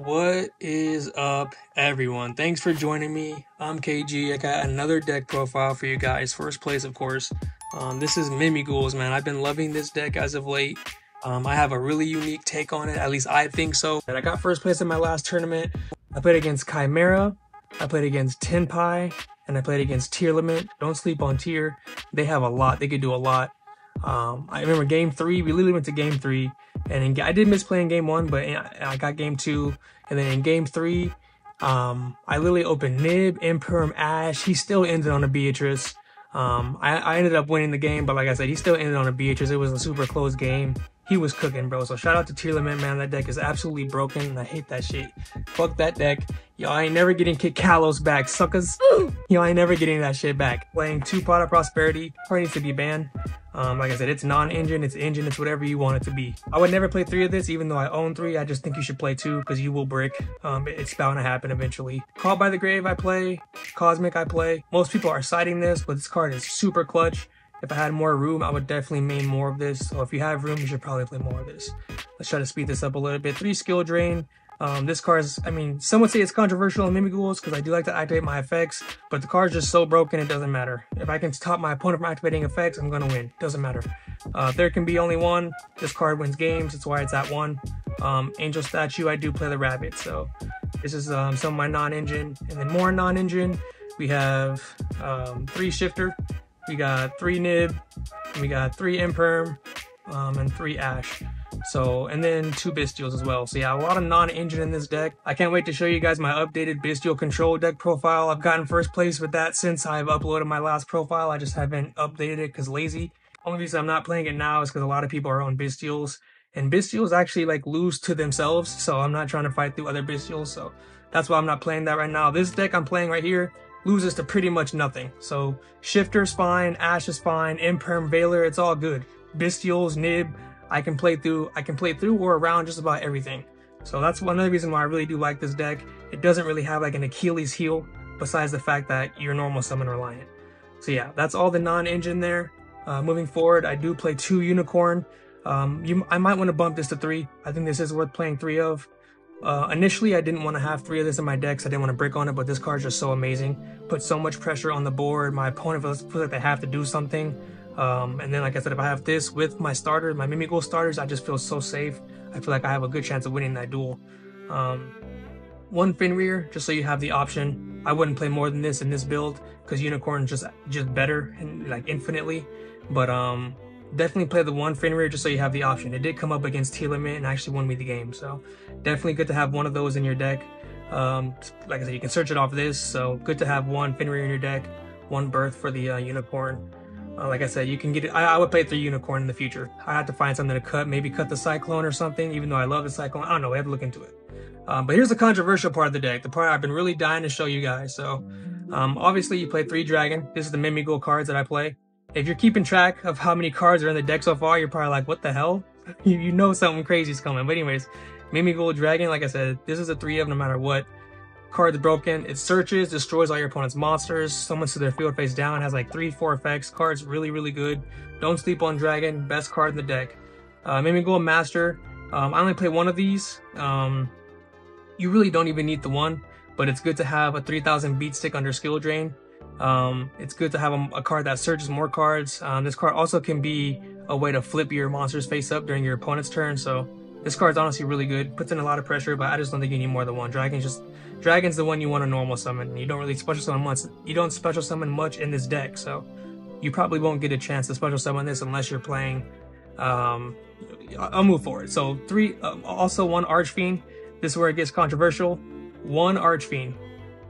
What is up, everyone? Thanks for joining me. I'm KG. I got another deck profile for you guys. First place, of course. This is Mimighouls, man. I've been loving this deck as of late. I have a really unique take on it. At least I think so. And I got first place in my last tournament. I played against Chimera. I played against Tenpai. And I played against Tier Limit. Don't sleep on Tier. They have a lot. They could do a lot. I remember game 3, we literally went to game 3, and I did miss playing game 1, but I got game 2, and then in game 3, I literally opened Nib, Imperm, Ash. He still ended on a Beatrice. I ended up winning the game, but like I said, he still ended on a Beatrice. It was a super close game. He was cooking, bro. So shout out to Tier Limit, man. That deck is absolutely broken, and I hate that shit. Fuck that deck. Y'all ain't never getting Kit Kalos back, suckers. Y'all ain't never getting that shit back. Playing 2 Pot of Prosperity probably needs to be banned. Like I said, it's non-engine, it's engine, it's whatever you want it to be. I would never play 3 of this, even though I own 3. I just think you should play 2 because you will brick. It's bound to happen eventually. Call by the Grave I play, Cosmic I play. Most people are citing this, but this card is super clutch. If I had more room, I would definitely main more of this. So if you have room, you should probably play more of this. Let's try to speed this up a little bit. 3 skill drain. This card is, I mean, some would say it's controversial in Mimighouls because I do like to activate my effects, but the card's just so broken it doesn't matter. If I can stop my opponent from activating effects, I'm gonna win. Doesn't matter. There can be only one. This card wins games. That's why it's at 1. Angel Statue, I do play the Rabbit. So this is some of my non-engine. And then more non-engine, we have 3 Shifter, we got 3 Nib, and we got 3 Imperm, and 3 Ash. So, and then 2 Bestials as well. So yeah, a lot of non-engine in this deck. I can't wait to show you guys my updated Bestial control deck profile. I've gotten first place with that since I've uploaded my last profile. I just haven't updated it because lazy. Only reason I'm not playing it now is because a lot of people are on Bestials. And Bestials actually like lose to themselves. So I'm not trying to fight through other Bestials. So that's why I'm not playing that right now. This deck I'm playing right here loses to pretty much nothing. So Shifter's fine, Ash is fine, Imperm, Veiler, it's all good. Bestials, Nib, I can play through or around just about everything. So that's one other reason why I really do like this deck. It doesn't really have like an Achilles heel besides the fact that you're normal summon reliant. So yeah, that's all the non-engine there. Moving forward, I do play 2 Unicorn. I might want to bump this to 3. I think this is worth playing 3 of. Initially, I didn't want to have 3 of this in my decks. I didn't want to brick on it, but this card's just so amazing. Puts so much pressure on the board. My opponent feels like they have to do something. And then, like I said, if I have this with my starters, my Mimighoul starters, I just feel so safe. I feel like I have a good chance of winning that duel. 1 Fenrir, just so you have the option. I wouldn't play more than this in this build because Unicorn's just better and like infinitely. But definitely play the 1 Fenrir just so you have the option. It did come up against Tier Limit and actually won me the game, so definitely good to have one of those in your deck. Like I said, you can search it off this, so good to have 1 Fenrir in your deck, 1 Birth for the Unicorn. Like I said, you can get it. I would play 3 Unicorn in the future. I have to find something to cut, maybe cut the Cyclone or something, even though I love the Cyclone. I don't know, we have to look into it. But here's the controversial part of the deck, the part I've been really dying to show you guys. So obviously you play 3 Dragon. This is the Mimighoul cards that I play. If you're keeping track of how many cards are in the deck so far, you're probably like, what the hell? you know something crazy is coming. But anyways, Mimighoul Dragon, like I said, this is a 3 of no matter what. Card's broken. It searches, destroys all your opponent's monsters, summons to their field face down, has like 3-4 effects. Card's really, really good. Don't sleep on Dragon, best card in the deck. Mimighoul Master, I only play 1 of these. You really don't even need the 1, but it's good to have a 3000 beat stick under skill drain. It's good to have a card that searches more cards. This card also can be a way to flip your monsters face up during your opponent's turn, so this card's honestly really good. Puts in a lot of pressure, but I just don't think you need more than 1. Dragon's the one you want to normal summon. You don't really special summon much. You don't special summon much in this deck, so you probably won't get a chance to special summon this unless you're playing. I'll move forward. So 3, also 1 Archfiend. This is where it gets controversial. 1 Archfiend.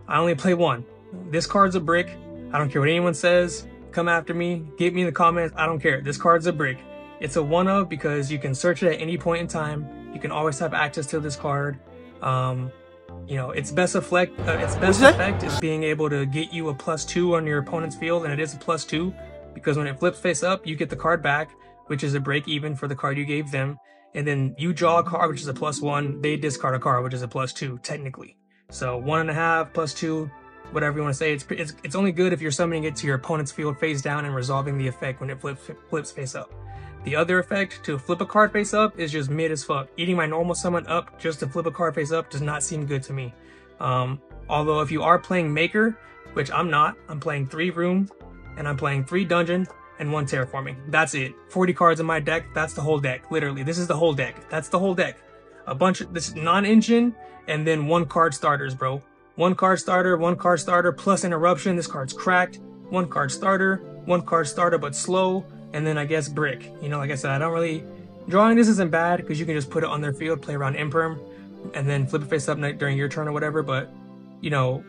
I only play 1. This card's a brick. I don't care what anyone says. Come after me. Get me in the comments. I don't care. This card's a brick. It's a 1 of because you can search it at any point in time. You can always have access to this card. You know, its best effect is being able to get you a +2 on your opponent's field, and it is a +2 because when it flips face up, you get the card back, which is a break even for the card you gave them, and then you draw a card, which is a +1. They discard a card, which is a +2 technically. So 1.5 +2, whatever you want to say. It's only good if you're summoning it to your opponent's field face down and resolving the effect when it flips face up. The other effect, to flip a card face up, is just mid as fuck. Eating my normal summon up just to flip a card face up does not seem good to me. Although if you are playing Maker, which I'm not, I'm playing 3 Room, and I'm playing 3 Dungeon, and 1 Terraforming. That's it. 40 cards in my deck, that's the whole deck. Literally, this is the whole deck. That's the whole deck. A bunch of this non-engine, and then 1 card starters, bro. 1 card starter, plus interruption. This card's cracked. 1 card starter, 1 card starter but slow, and then I guess brick. You know, like I said, I don't really... Drawing this isn't bad, because you can just put it on their field, play around Imperm, and then flip it face up during your turn or whatever, but, you know,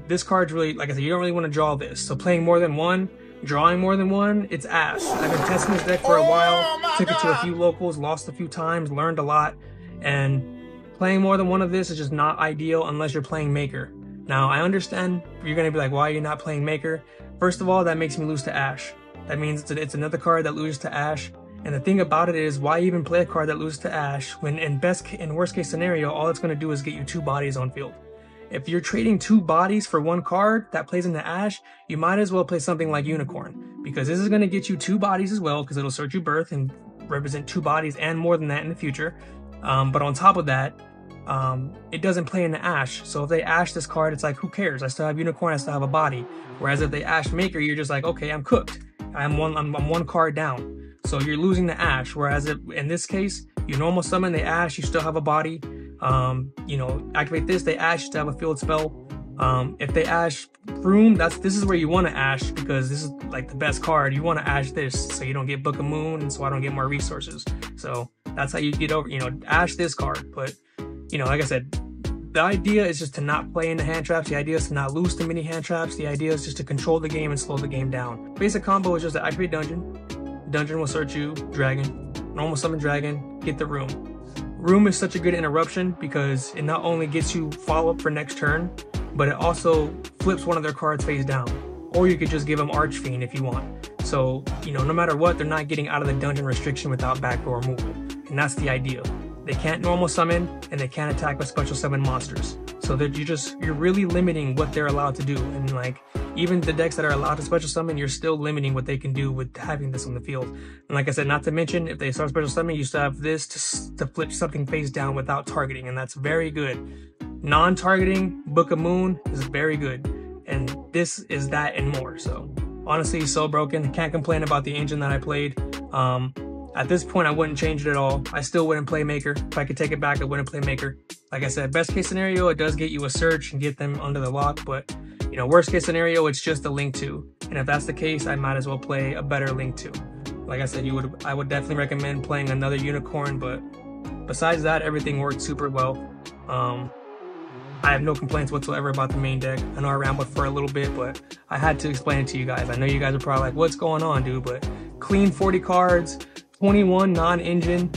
this card's really, like I said, you don't really want to draw this. So playing more than 1, drawing more than 1, it's ass. I've been testing this deck for a while, took it to a few locals, lost a few times, learned a lot, and playing more than 1 of this is just not ideal unless you're playing Maker. Now, I understand you're going to be like, why are you not playing Maker? First of all, that makes me lose to Ash. That means it's another card that loses to Ash. And the thing about it is, why even play a card that loses to Ash when in worst case scenario, all it's going to do is get you 2 bodies on field. If you're trading 2 bodies for 1 card that plays into Ash, you might as well play something like Unicorn, because this is going to get you 2 bodies as well, because it'll search you birth and represent 2 bodies and more than that in the future. But on top of that, it doesn't play into Ash. So if they Ash this card, it's like, who cares? I still have Unicorn, I still have a body. Whereas if they Ash Maker, you're just like, okay, I'm cooked. I'm 1 card down. So you're losing the Ash. Whereas in this case, you normal summon, they Ash, you still have a body. You know, activate this, they Ash, you still have a field spell. If they Ash Room, this is where you want to Ash, because this is like the best card. You want to Ash this so you don't get Book of Moon, and so I don't get more resources. So that's how you get over, you know, Ash this card. But, you know, like I said, the idea is just to not play into hand traps. The idea is to not lose too many hand traps. The idea is just to control the game and slow the game down. Basic combo is just to activate Dungeon. Dungeon will search you, Dragon. Normal summon Dragon, get the Room. Room is such a good interruption because it not only gets you follow-up for next turn, but it also flips one of their cards face down. Or you could just give them Archfiend if you want. So, you know, no matter what, they're not getting out of the dungeon restriction without backdoor removal. And that's the idea. They can't normal summon, and they can't attack with special summon monsters. So that you're really limiting what they're allowed to do. And like, even the decks that are allowed to special summon, you're still limiting what they can do with having this on the field. And like I said, not to mention, if they start special summoning, you still have this to flip something face down without targeting, and that's very good. Non-targeting Book of Moon is very good. And this is that and more. So honestly, so broken. Can't complain about the engine that I played. At this point, I wouldn't change it at all. I still wouldn't play Maker. If I could take it back, I wouldn't play Maker. Like I said, best case scenario, it does get you a search and get them under the lock, but you know, worst case scenario, it's just a Link 2. And if that's the case, I might as well play a better Link 2. Like I said, I would definitely recommend playing another Unicorn, but besides that, everything worked super well. I have no complaints whatsoever about the main deck. I know I rambled for a little bit, but I had to explain it to you guys. I know you guys are probably like, what's going on, dude? But clean 40 cards, 21 non-engine.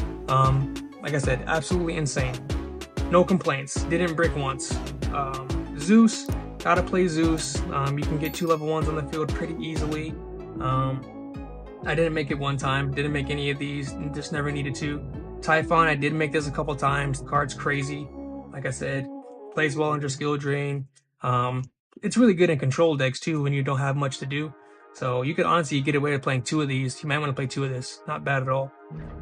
Like I said, absolutely insane. No complaints. Didn't brick once. Zeus, gotta play Zeus. You can get 2 level 1s on the field pretty easily. I didn't make it one time. Didn't make any of these. Just never needed to. Typhon, I did make this a couple times. The card's crazy. Like I said, plays well under skill drain. It's really good in control decks too when you don't have much to do. So you could honestly get away with playing 2 of these. You might want to play 2 of this. Not bad at all.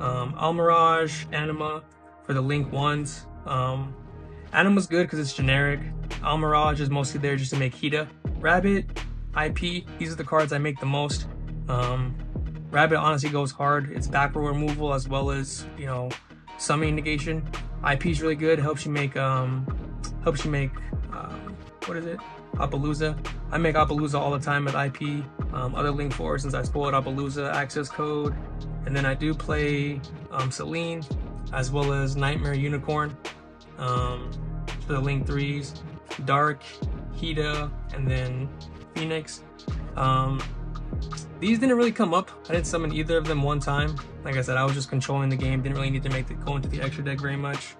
Almirage, Anima for the Link 1s. Anima's good because it's generic. Almirage is mostly there just to make Hita. Rabbit, IP, these are the cards I make the most. Rabbit honestly goes hard. It's back row removal as well as, you know, summoning negation. IP is really good. Helps you make what is it? Appaloosa. I make Appaloosa all the time with IP. Other Link 4 since I spoiled Appaloosa access code. And then I do play Celine as well as Nightmare Unicorn for the Link 3s. Dark, Hita, and then Phoenix. These didn't really come up. I didn't summon either of them one time. Like I said, I was just controlling the game. Didn't really need to go into the extra deck very much.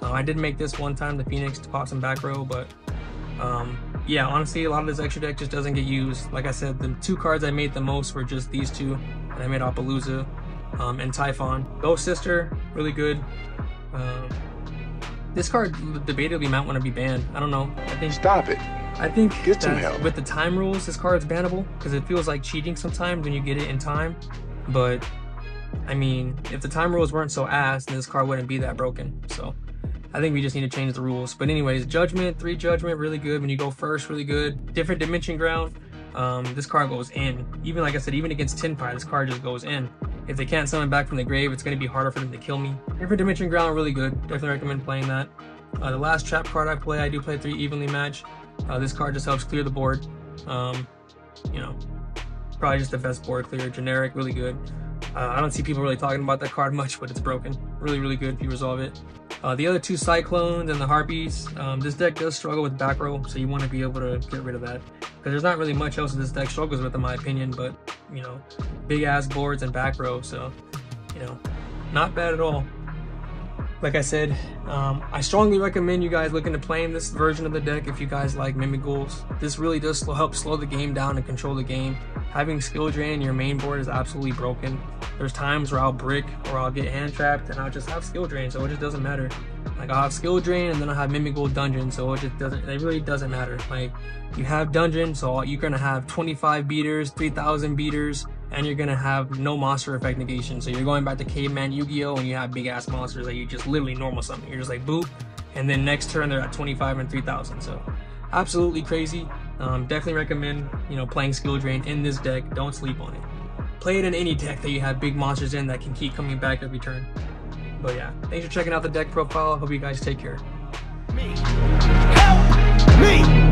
I did make this one time, the Phoenix, to pop some back row, but yeah, honestly, a lot of this extra deck just doesn't get used. Like I said, the 2 cards I made the most were just these 2, and I made Appaloosa and Typhon. Ghost Sister, really good. This card debatably might want to be banned. I don't know. I think stop it. I think get some help. With the time rules, this card's bannable because it feels like cheating sometimes when you get it in time. But I mean, if the time rules weren't so ass, then this card wouldn't be that broken. So I think we just need to change the rules. But anyways, Judgment, 3 Judgment, really good. When you go first, really good. Different Dimension Ground, this card goes in. Even like I said, even against Tinpie, this card just goes in. If they can't summon back from the grave, it's going to be harder for them to kill me. Different Dimension Ground, really good. Definitely recommend playing that. The last trap card I play, I do play 3 Evenly Match. This card just helps clear the board. You know, probably just the best board clear. Generic, really good. I don't see people really talking about that card much, but it's broken. Really, really good if you resolve it. The other 2 Cyclones and the Harpies, this deck does struggle with back row, so you want to be able to get rid of that. Because there's not really much else this deck struggles with, in my opinion, but, you know, big ass boards and back row, so, you know, not bad at all. Like I said, I strongly recommend you guys looking to playing this version of the deck if you guys like Mimighouls. This really does help slow the game down and control the game. Having skill drain in your main board is absolutely broken. There's times where I'll brick or I'll get hand trapped and I'll just have skill drain, so it just doesn't matter. Like, I'll have skill drain and then I'll have Mimighoul dungeon, so it really doesn't matter. Like, you have dungeon, so you're gonna have 25 beaters, 3,000 beaters, and you're gonna have no monster effect negation. So you're going back to Caveman Yu-Gi-Oh! And you have big ass monsters that you just literally normal summon. You're just like boop, and then next turn they're at 25 and 3,000. So absolutely crazy. Definitely recommend, you know, playing skill drain in this deck. Don't sleep on it. Play it in any deck that you have big monsters in that can keep coming back every turn. But yeah, thanks for checking out the deck profile. Hope you guys take care. Help me!